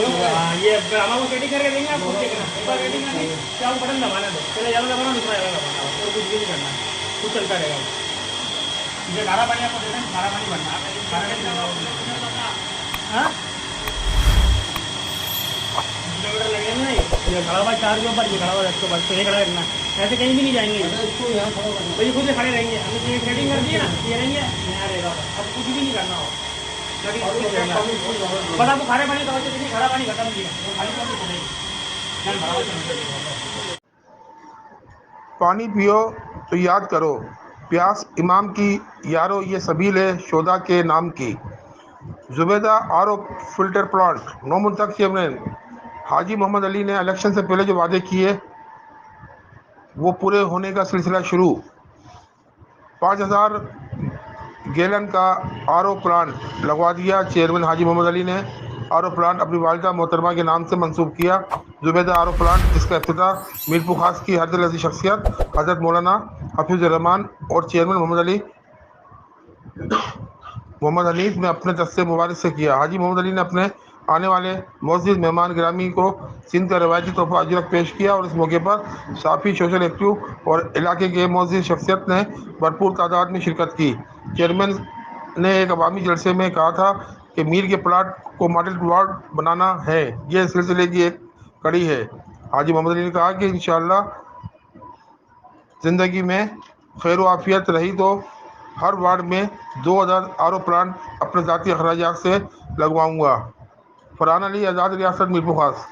हाँ, ये हम आपको सेटिंग करके देंगे, आपको देखना एक बार सेटिंग करनी फिर आपको बटन दबाना दो, पहले ज़्यादा दबाना दूसरा ज़्यादा दबाना और कुछ भी नहीं करना, कुछ चलता रहेगा। ये खारा पानी आपको देना, खारा पानी भरना, खारा नहीं भरना। हाँ किलोमीटर लगेगा नहीं, ये खड़ा हुआ 4 के ऊपर, ये खड़ा हुआ 10 के ऊपर, तो ये खड़ा रखना, ऐसे कहीं भी नहीं जाएंगे। इसको यहाँ खड़ा करना, तो ये खुद से खड़े रहेंगे, हमने तो सेटिंग कर दी है ना, ये रहेंगे यहाँ रहेगा, अब कुछ भी नहीं करना हो। बस आपको खारे पानी दवा चाहिए, खारा पानी खत्म किया, खाली पानी चलेगी। पानी पियो तो याद करो, प्यास इमाम की, यारो ये सबील है शोदा के नाम की। Zubaida R O filter plant नौ मुंतक चेयरमैन हाजी मोहम्मद अली ने इलेक्शन से पहले जो वादे किए वो पूरे होने का सिलसिला शुरू। 5,000 गैलन का आर ओ प्लांट लगवा दिया। चेयरमैन हाजी मोहम्मद अली ने आर ओ प्लांट अपनी वालिदा मोहतरमा के नाम से मंसूब किया। जुबैदा आर ओ प्लांट जिसका इफ्तिताह मीरपुर खास की हर दिल अज़ीज़ शख्सियत हज़रत मौलाना हफीज़ुर रहमान और चेयरमैन मोहम्मद हनीफ ने अपने दस्ते मुबारक से किया। हाजी मोहम्मद अली ने अपने आने वाले मुअज़्ज़िज़ मेहमान गिरामी को सिंध का रवायती तोहफा अजरक पेश किया और इस मौके पर साफ़ी, सोशल एक्टिव और इलाके के मुअज़्ज़िज़ शख्सियत ने भरपूर तादाद में शिरकत की। चेयरमैन ने एक अवामी जलसे में कहा था कि मीर के प्लाट को मॉडल वार्ड बनाना है, ये इस सिलसिले की एक कड़ी है। हाजी मोहम्मद अली ने कहा कि इंशाअल्लाह ज़िंदगी में खैर आफियत रही तो हर वार्ड में 2,000 आर ओ प्लांट अपने ज़ाती अखराजात से लगवाऊंगा। फरहान अली, आज़ाद रियासत मीरपुर खास।